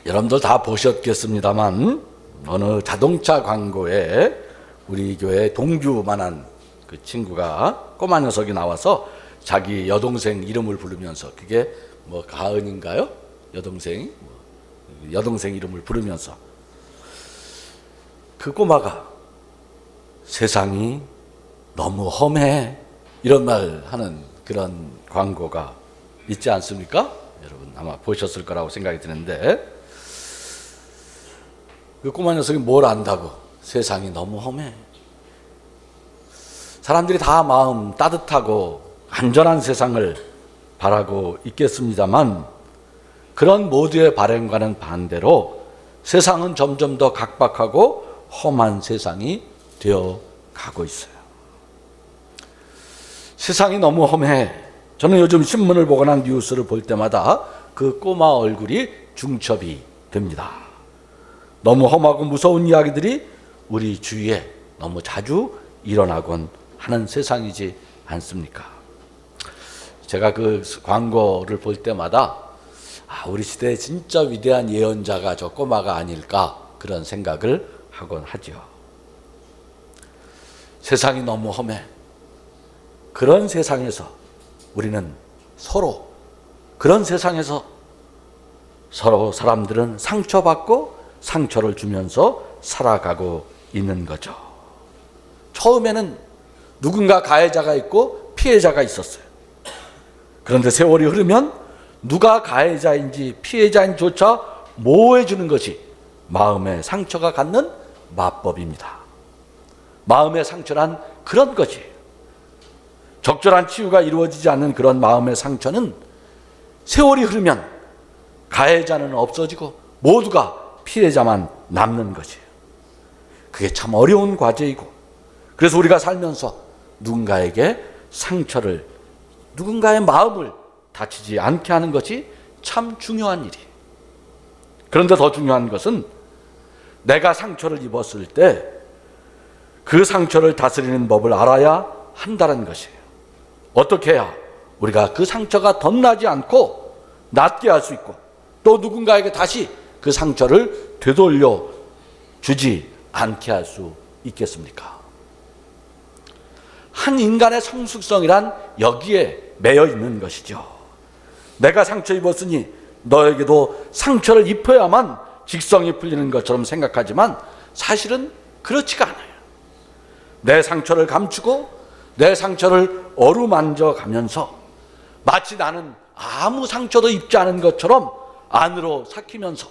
여러분들 다 보셨겠습니다만 어느 자동차 광고에 우리 교회 동규만한 그 친구가 꼬마 녀석이 나와서 자기 여동생 이름을 부르면서, 그게 뭐 가은인가요? 여동생 이름을 부르면서 그 꼬마가 세상이 너무 험해 이런 말 하는 그런 광고가 있지 않습니까? 여러분 아마 보셨을 거라고 생각이 드는데, 그 꼬마 녀석이 뭘 안다고 세상이 너무 험해. 사람들이 다 마음 따뜻하고 안전한 세상을 바라고 있겠습니다만, 그런 모두의 바람과는 반대로 세상은 점점 더 각박하고 험한 세상이 되어 가고 있어요. 세상이 너무 험해. 저는 요즘 신문을 보거나 뉴스를 볼 때마다 그 꼬마 얼굴이 중첩이 됩니다. 너무 험하고 무서운 이야기들이 우리 주위에 너무 자주 일어나곤 하는 세상이지 않습니까? 제가 그 광고를 볼 때마다 우리 시대에 진짜 위대한 예언자가 저 꼬마가 아닐까 그런 생각을 하곤 하죠. 세상이 너무 험해. 그런 세상에서 우리는 그런 세상에서 서로 사람들은 상처받고 상처를 주면서 살아가고 있는 거죠. 처음에는 누군가 가해자가 있고 피해자가 있었어요. 그런데 세월이 흐르면 누가 가해자인지 피해자인지조차 모호해지는 것이 마음의 상처가 갖는 마법입니다. 마음의 상처란 그런 것이에요. 적절한 치유가 이루어지지 않는 그런 마음의 상처는 세월이 흐르면 가해자는 없어지고 모두가 피해자만 남는 것이에요. 그게 참 어려운 과제이고, 그래서 우리가 살면서 누군가에게 상처를, 누군가의 마음을 다치지 않게 하는 것이 참 중요한 일이에요. 그런데 더 중요한 것은 내가 상처를 입었을 때 그 상처를 다스리는 법을 알아야 한다는 것이에요. 어떻게 해야 우리가 그 상처가 덧나지 않고 낫게 할 수 있고, 또 누군가에게 다시 그 상처를 되돌려 주지 않게 할 수 있겠습니까? 한 인간의 성숙성이란 여기에 매여 있는 것이죠. 내가 상처 입었으니 너에게도 상처를 입혀야만 직성이 풀리는 것처럼 생각하지만 사실은 그렇지가 않아요. 내 상처를 감추고 내 상처를 어루만져 가면서 마치 나는 아무 상처도 입지 않은 것처럼 안으로 삭히면서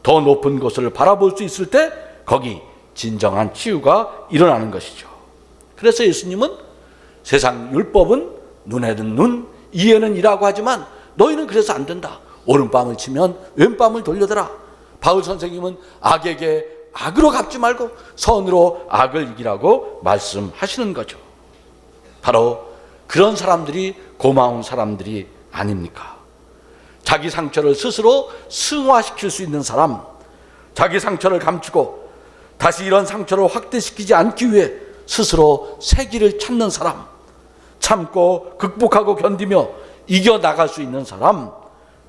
더 높은 곳을 바라볼 수 있을 때 거기 진정한 치유가 일어나는 것이죠. 그래서 예수님은 세상 율법은 눈에는 눈, 이에는 이라고 하지만 너희는 그래서 안 된다. 오른밤을 치면 왼밤을 돌려더라. 바울 선생님은 악에게 악으로 갚지 말고 선으로 악을 이기라고 말씀하시는 거죠. 바로 그런 사람들이 고마운 사람들이 아닙니까? 자기 상처를 스스로 승화시킬 수 있는 사람, 자기 상처를 감추고 다시 이런 상처를 확대시키지 않기 위해 스스로 새 길을 찾는 사람, 참고 극복하고 견디며 이겨나갈 수 있는 사람,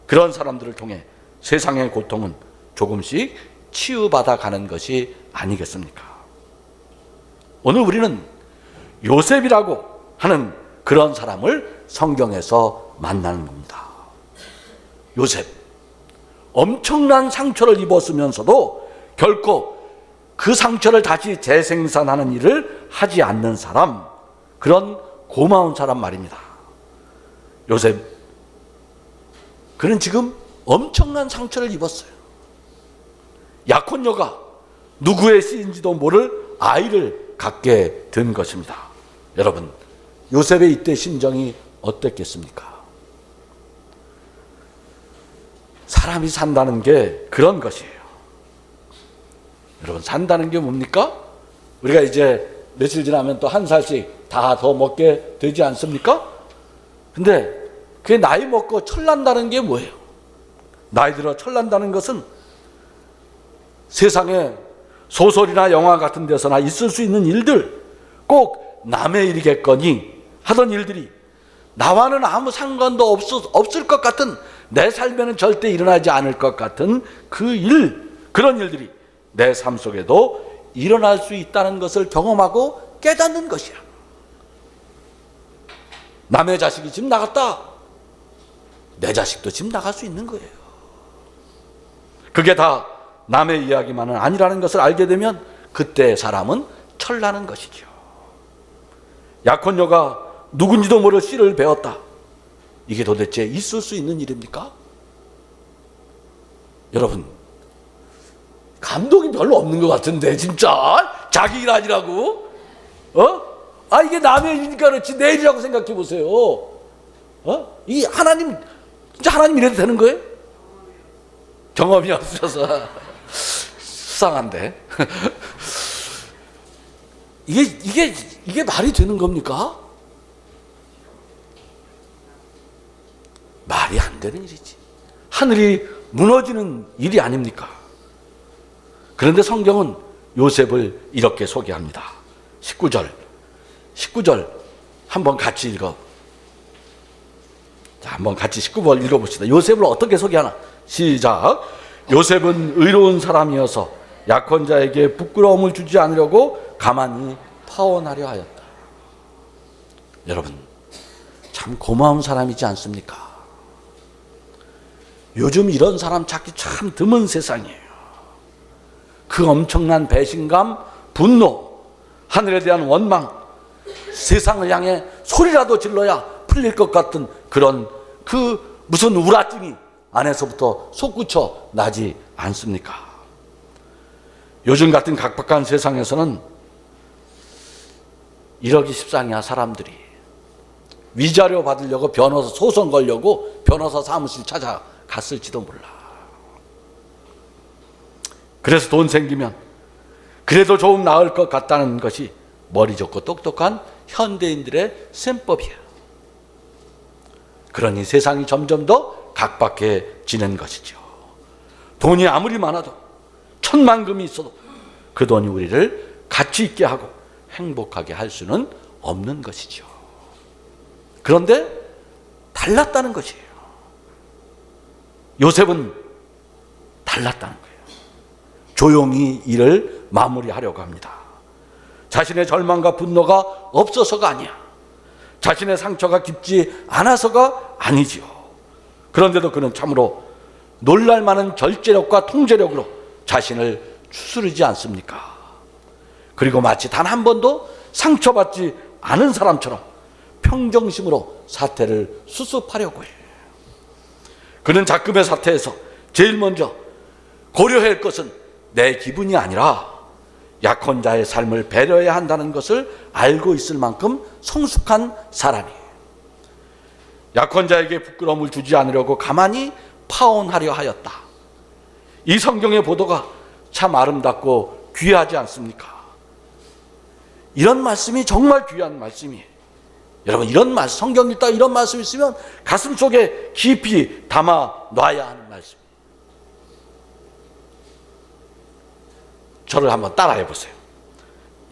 그런 사람들을 통해 세상의 고통은 조금씩 치유받아 가는 것이 아니겠습니까? 오늘 우리는 요셉이라고 하는 그런 사람을 성경에서 만나는 겁니다. 요셉, 엄청난 상처를 입었으면서도 결코 그 상처를 다시 재생산하는 일을 하지 않는 사람, 그런 고마운 사람 말입니다. 요셉, 그는 지금 엄청난 상처를 입었어요. 약혼녀가 누구의 씨인지도 모를 아이를 갖게 된 것입니다. 여러분, 요셉의 이때 심정이 어땠겠습니까? 사람이 산다는 게 그런 것이에요. 여러분, 산다는 게 뭡니까? 우리가 이제 며칠 지나면 또 한 살씩 다 더 먹게 되지 않습니까? 근데 그게 나이 먹고 철난다는 게 뭐예요? 나이 들어 철난다는 것은 세상에 소설이나 영화 같은 데서나 있을 수 있는 일들, 꼭 남의 일이겠거니 하던 일들이 나와는 아무 상관도 없을 것 같은 내 삶에는 절대 일어나지 않을 것 같은 그런 일들이 내 삶 속에도 일어날 수 있다는 것을 경험하고 깨닫는 것이야. 남의 자식이 집 나갔다. 내 자식도 집 나갈 수 있는 거예요. 그게 다 남의 이야기만은 아니라는 것을 알게 되면 그때 사람은 철나는 것이죠. 약혼녀가 누군지도 모를 씨를 베었다. 이게 도대체 있을 수 있는 일입니까? 여러분, 감동이 별로 없는 것 같은데 진짜 자기 일 아니라고? 이게 남의 일이니까 그렇지 내 일이라고 생각해 보세요. 이 하나님, 진짜 하나님 이래도 되는 거예요? 경험이 없어서 수상한데. 이게 말이 되는 겁니까? 말이 안 되는 일이지. 하늘이 무너지는 일이 아닙니까? 그런데 성경은 요셉을 이렇게 소개합니다. 19절 한번 같이 읽어. 자, 한번 같이 19절 읽어봅시다. 요셉을 어떻게 소개하나? 시작. 요셉은 의로운 사람이어서 약혼자에게 부끄러움을 주지 않으려고 가만히 파혼하려 하였다. 여러분, 참 고마운 사람이지 않습니까? 요즘 이런 사람 찾기 참 드문 세상이에요. 그 엄청난 배신감, 분노, 하늘에 대한 원망, 세상을 향해 소리라도 질러야 풀릴 것 같은 그런 무슨 우라증이 안에서부터 솟구쳐 나지 않습니까? 요즘 같은 각박한 세상에서는 이러기 십상이야. 사람들이 위자료 받으려고 변호사 소송 걸려고 변호사 사무실 찾아갔을지도 몰라. 그래서 돈 생기면 그래도 조금 나을 것 같다는 것이 머리 좋고 똑똑한 현대인들의 셈법이야. 그러니 세상이 점점 더 각박해지는 것이죠. 돈이 아무리 많아도 천만금이 있어도 그 돈이 우리를 가치 있게 하고 행복하게 할 수는 없는 것이죠. 그런데 달랐다는 것이에요. 요셉은 달랐다는 거예요. 조용히 일을 마무리하려고 합니다. 자신의 절망과 분노가 없어서가 아니야. 자신의 상처가 깊지 않아서가 아니지요. 그런데도 그는 참으로 놀랄만한 절제력과 통제력으로 자신을 추스르지 않습니까? 그리고 마치 단 한 번도 상처받지 않은 사람처럼 평정심으로 사태를 수습하려고 해요. 그는 작금의 사태에서 제일 먼저 고려해야 할 것은 내 기분이 아니라 약혼자의 삶을 배려해야 한다는 것을 알고 있을 만큼 성숙한 사람이에요. 약혼자에게 부끄러움을 주지 않으려고 가만히 파혼하려 하였다. 이 성경의 보도가 참 아름답고 귀하지 않습니까? 이런 말씀이 정말 귀한 말씀이에요. 여러분, 이런 말씀, 성경 읽다가 이런 말씀이 있으면 가슴 속에 깊이 담아 놔야 하는 말씀이에요. 저를 한번 따라해 보세요.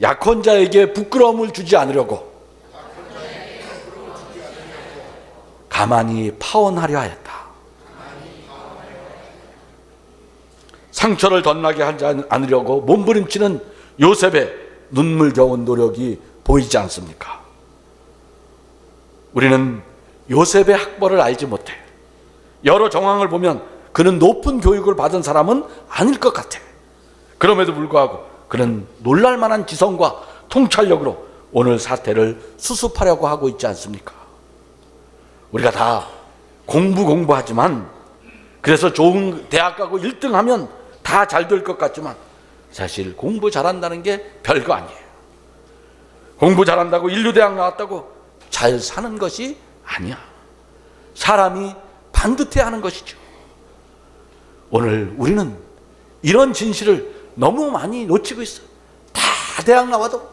약혼자에게 부끄러움을 주지 않으려고 가만히 파혼하려 하였다. 상처를 덧나게 하지 않으려고 몸부림치는 요셉의 눈물겨운 노력이 보이지 않습니까? 우리는 요셉의 학벌을 알지 못해. 여러 정황을 보면 그는 높은 교육을 받은 사람은 아닐 것 같아. 그럼에도 불구하고 그는 놀랄만한 지성과 통찰력으로 오늘 사태를 수습하려고 하고 있지 않습니까? 우리가 다 공부하지만, 그래서 좋은 대학 가고 1등 하면 다 잘 될 것 같지만 사실 공부 잘한다는 게 별거 아니에요. 공부 잘한다고 인류대학 나왔다고 잘 사는 것이 아니야. 사람이 반듯해야 하는 것이죠. 오늘 우리는 이런 진실을 너무 많이 놓치고 있어요. 다 대학 나와도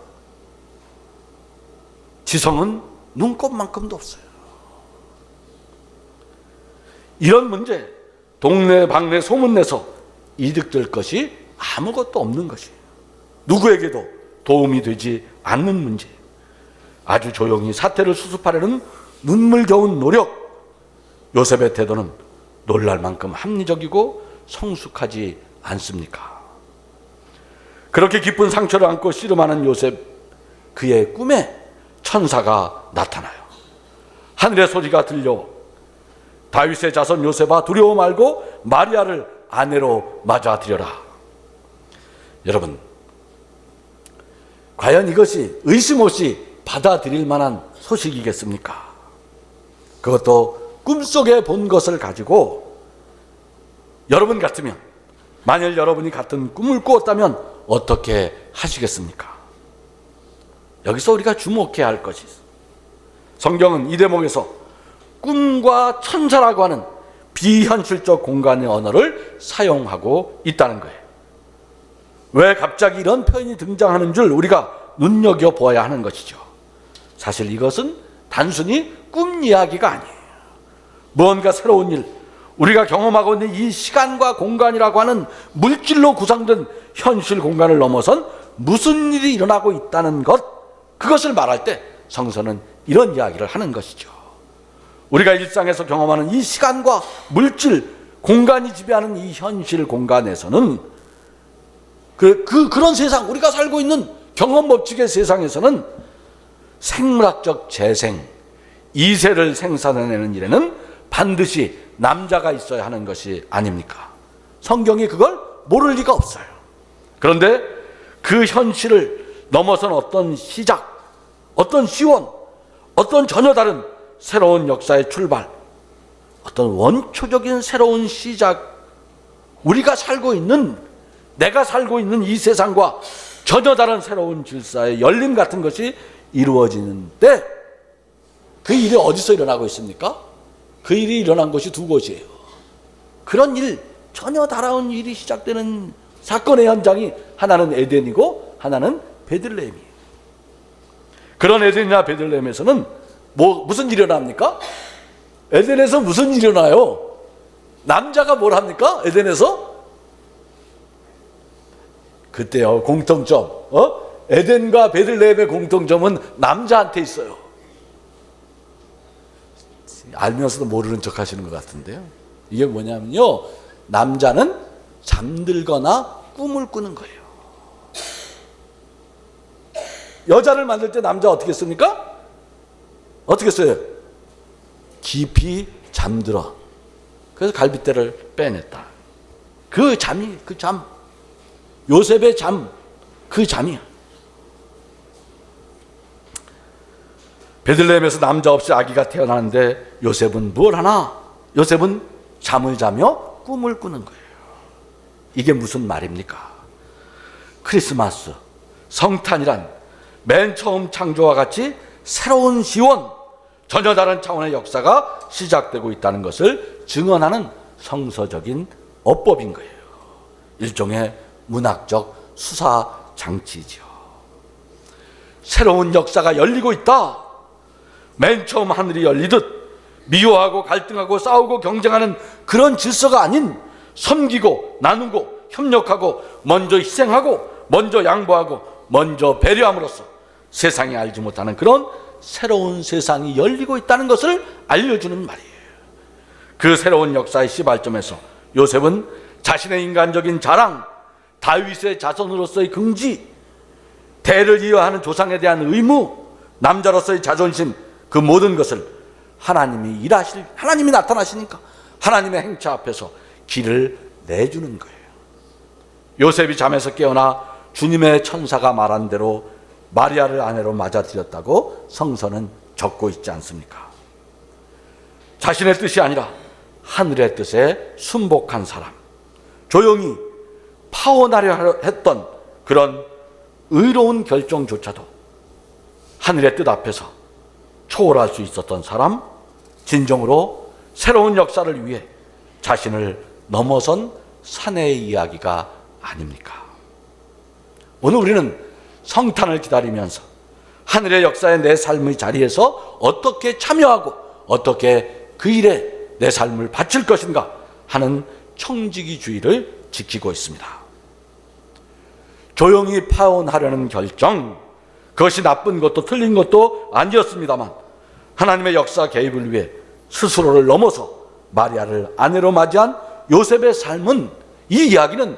지성은 눈꼽만큼도 없어요. 이런 문제, 동네 방네 소문내서 이득될 것이 아무것도 없는 것이에요. 누구에게도 도움이 되지 않는 문제. 아주 조용히 사태를 수습하려는 눈물겨운 노력. 요셉의 태도는 놀랄 만큼 합리적이고 성숙하지 않습니까? 그렇게 깊은 상처를 안고 씨름하는 요셉, 그의 꿈에 천사가 나타나요. 하늘의 소리가 들려 다윗의 자손 요셉아 두려워 말고 마리아를 아내로 맞아들여라. 여러분, 과연 이것이 의심 없이 받아들일 만한 소식이겠습니까? 그것도 꿈속에 본 것을 가지고 여러분 같으면, 만일 여러분이 같은 꿈을 꾸었다면 어떻게 하시겠습니까? 여기서 우리가 주목해야 할 것이 있습니다. 성경은 이 대목에서 꿈과 천사라고 하는 비현실적 공간의 언어를 사용하고 있다는 거예요. 왜 갑자기 이런 표현이 등장하는 줄 우리가 눈여겨보아야 하는 것이죠. 사실 이것은 단순히 꿈 이야기가 아니에요. 무언가 새로운 일, 우리가 경험하고 있는 이 시간과 공간이라고 하는 물질로 구성된 현실 공간을 넘어선 무슨 일이 일어나고 있다는 것, 그것을 말할 때 성서는 이런 이야기를 하는 것이죠. 우리가 일상에서 경험하는 이 시간과 물질, 공간이 지배하는 이 현실 공간에서는 그런 세상, 우리가 살고 있는 경험 법칙의 세상에서는 생물학적 재생, 이세를 생산해내는 일에는 반드시 남자가 있어야 하는 것이 아닙니까? 성경이 그걸 모를 리가 없어요. 그런데 그 현실을 넘어선 어떤 시작, 어떤 시원, 어떤 전혀 다른 새로운 역사의 출발, 어떤 원초적인 새로운 시작, 우리가 살고 있는, 내가 살고 있는 이 세상과 전혀 다른 새로운 질서의 열림 같은 것이 이루어지는데, 그 일이 어디서 일어나고 있습니까? 그 일이 일어난 것이 두 곳이에요. 그런 일, 전혀 다른 일이 시작되는 사건의 현장이 하나는 에덴이고 하나는 베들레헴이에요. 그런 에덴이나 베들레헴에서는 무슨 일이 일어납니까? 에덴에서 무슨 일이 일어나요? 남자가 뭘 합니까? 에덴에서? 그때요, 공통점, 에덴과 베들레헴의 공통점은 남자한테 있어요. 알면서도 모르는 척 하시는 것 같은데요. 이게 뭐냐면요, 남자는 잠들거나 꿈을 꾸는 거예요. 여자를 만들 때 남자 어떻게 씁니까? 어떻게 써요? 깊이 잠들어. 그래서 갈빗대를 빼냈다. 그 잠이, 그 잠, 요셉의 잠, 그 잠이야. 베들레헴에서 남자 없이 아기가 태어나는데 요셉은 뭘 하나? 요셉은 잠을 자며 꿈을 꾸는 거예요. 이게 무슨 말입니까? 크리스마스, 성탄이란 맨 처음 창조와 같이 새로운 시원, 전혀 다른 차원의 역사가 시작되고 있다는 것을 증언하는 성서적인 어법인 거예요. 일종의 문학적 수사 장치죠. 새로운 역사가 열리고 있다. 맨 처음 하늘이 열리듯 미워하고 갈등하고 싸우고 경쟁하는 그런 질서가 아닌, 섬기고 나누고 협력하고 먼저 희생하고 먼저 양보하고 먼저 배려함으로써 세상이 알지 못하는 그런 새로운 세상이 열리고 있다는 것을 알려주는 말이에요. 그 새로운 역사의 시발점에서 요셉은 자신의 인간적인 자랑, 다윗의 자손으로서의 긍지, 대를 이어하는 조상에 대한 의무, 남자로서의 자존심, 그 모든 것을 하나님이 나타나시니까 하나님의 행차 앞에서 길을 내주는 거예요. 요셉이 잠에서 깨어나 주님의 천사가 말한 대로 마리아를 아내로 맞아들였다고 성서는 적고 있지 않습니까? 자신의 뜻이 아니라 하늘의 뜻에 순복한 사람, 조용히 파혼하려 했던 그런 의로운 결정조차도 하늘의 뜻 앞에서 초월할 수 있었던 사람, 진정으로 새로운 역사를 위해 자신을 넘어선 사내의 이야기가 아닙니까? 오늘 우리는 성탄을 기다리면서 하늘의 역사의 내 삶의 자리에서 어떻게 참여하고 어떻게 그 일에 내 삶을 바칠 것인가 하는 청지기주의를 지키고 있습니다. 조용히 파혼하려는 결정, 그것이 나쁜 것도 틀린 것도 아니었습니다만 하나님의 역사 개입을 위해 스스로를 넘어서 마리아를 아내로 맞이한 요셉의 삶은, 이 이야기는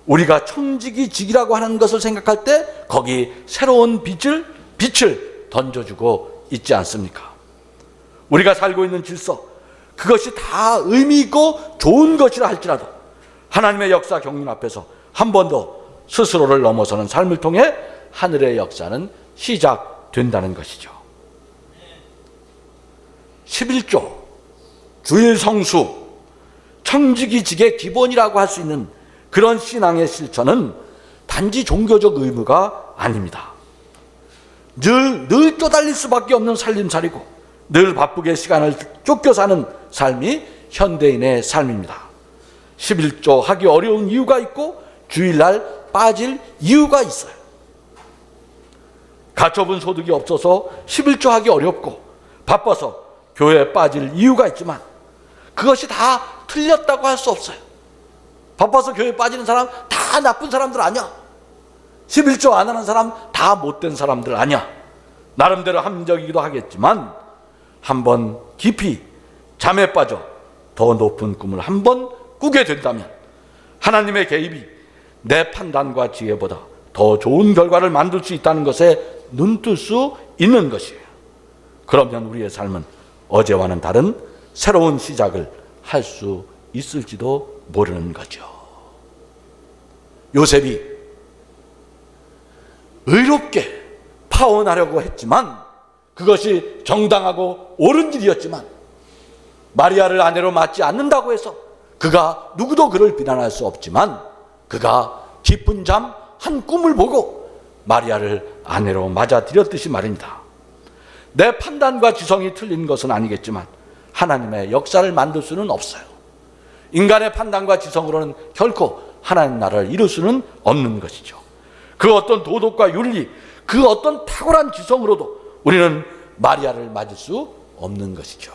우리가 청지기직이라고 하는 것을 생각할 때 거기 새로운 빛을 던져주고 있지 않습니까? 우리가 살고 있는 질서, 그것이 다 의미 있고 좋은 것이라 할지라도 하나님의 역사 경륜 앞에서 한 번 더 스스로를 넘어서는 삶을 통해 하늘의 역사는 시작된다는 것이죠. 11조, 주일 성수, 청지기직의 기본이라고 할 수 있는 그런 신앙의 실천은 단지 종교적 의무가 아닙니다. 늘 쪼달릴 수밖에 없는 살림살이고 늘 바쁘게 시간을 쫓겨 사는 삶이 현대인의 삶입니다. 11조 하기 어려운 이유가 있고 주일날 빠질 이유가 있어요. 가처분 소득이 없어서 11조 하기 어렵고 바빠서 교회에 빠질 이유가 있지만 그것이 다 틀렸다고 할 수 없어요. 바빠서 교회에 빠지는 사람 다 나쁜 사람들 아니야. 11조 안 하는 사람 다 못된 사람들 아니야. 나름대로 합리적이기도 하겠지만 한번 깊이 잠에 빠져 더 높은 꿈을 한번 꾸게 된다면 하나님의 개입이 내 판단과 지혜보다 더 좋은 결과를 만들 수 있다는 것에 눈뜰 수 있는 것이에요. 그러면 우리의 삶은 어제와는 다른 새로운 시작을 할 수 있을지도 모르는 거죠. 요셉이 의롭게 파혼하려고 했지만 그것이 정당하고 옳은 일이었지만 마리아를 아내로 맞지 않는다고 해서 그가 누구도 그를 비난할 수 없지만 그가 깊은 잠 한 꿈을 보고 마리아를 아내로 맞아들였듯이 말입니다. 내 판단과 지성이 틀린 것은 아니겠지만 하나님의 역사를 만들 수는 없어요. 인간의 판단과 지성으로는 결코 하나님 나라를 이룰 수는 없는 것이죠. 그 어떤 도덕과 윤리, 그 어떤 탁월한 지성으로도 우리는 마리아를 맞을 수 없는 것이죠.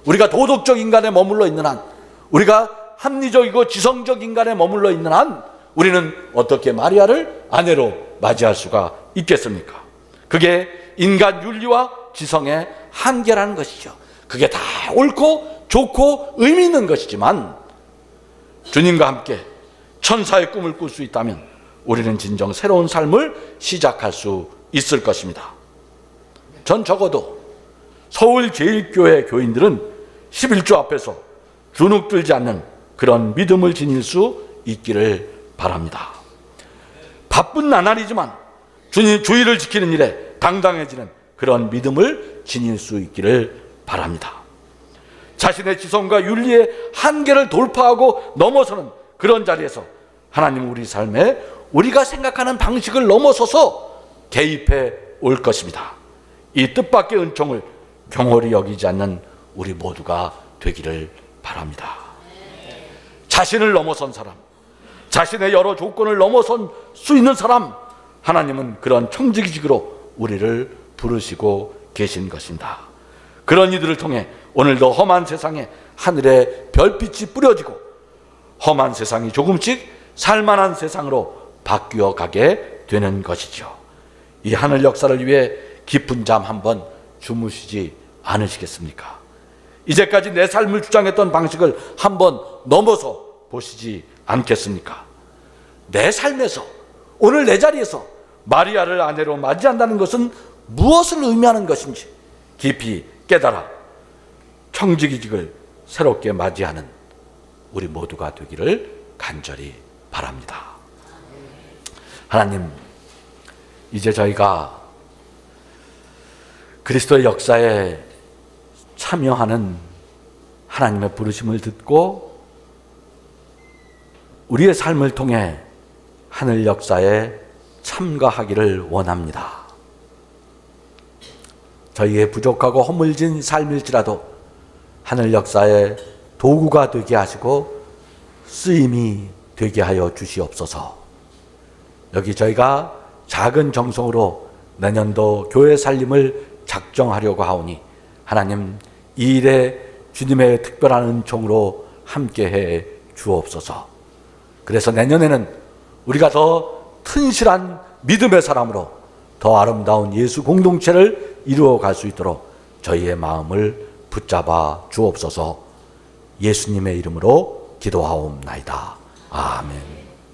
우리가 도덕적 인간에 머물러 있는 한, 우리가 합리적이고 지성적 인간에 머물러 있는 한 우리는 어떻게 마리아를 아내로 맞이할 수가 있겠습니까? 그게 인간 윤리와 지성의 한계라는 것이죠. 그게 다 옳고 좋고 의미 있는 것이지만 주님과 함께 천사의 꿈을 꿀 수 있다면 우리는 진정 새로운 삶을 시작할 수 있을 것입니다. 전 적어도 서울제일교회 교인들은 11조 앞에서 주눅 들지 않는 그런 믿음을 지닐 수 있기를 바랍니다. 바쁜 나날이지만 주의를 지키는 일에 당당해지는 그런 믿음을 지닐 수 있기를 바랍니다. 자신의 지성과 윤리의 한계를 돌파하고 넘어서는 그런 자리에서 하나님은 우리 삶에 우리가 생각하는 방식을 넘어서서 개입해 올 것입니다. 이 뜻밖의 은총을 경홀히 여기지 않는 우리 모두가 되기를 바랍니다. 자신을 넘어선 사람, 자신의 여러 조건을 넘어선 수 있는 사람, 하나님은 그런 청지기직으로 우리를 부르시고 계신 것입니다. 그런 이들을 통해 오늘도 험한 세상에 하늘의 별빛이 뿌려지고 험한 세상이 조금씩 살만한 세상으로 바뀌어 가게 되는 것이죠. 이 하늘 역사를 위해 깊은 잠 한번 주무시지 않으시겠습니까? 이제까지 내 삶을 주장했던 방식을 한번 넘어서 보시지 않겠습니까? 내 삶에서, 오늘 내 자리에서 마리아를 아내로 맞이한다는 것은 무엇을 의미하는 것인지 깊이 깨달아 청지기직을 새롭게 맞이하는 우리 모두가 되기를 간절히 바랍니다. 하나님, 이제 저희가 그리스도의 역사에 참여하는 하나님의 부르심을 듣고 우리의 삶을 통해 하늘 역사에 참가하기를 원합니다. 저희의 부족하고 허물진 삶일지라도 하늘 역사의 도구가 되게 하시고 쓰임이 되게 하여 주시옵소서. 여기 저희가 작은 정성으로 내년도 교회 살림을 작정하려고 하오니 하나님 이 일에 주님의 특별한 은총으로 함께해 주옵소서. 그래서 내년에는 우리가 더 튼실한 믿음의 사람으로 더 아름다운 예수 공동체를 이루어 갈 수 있도록 저희의 마음을 붙잡아 주옵소서. 예수님의 이름으로 기도하옵나이다. 아멘.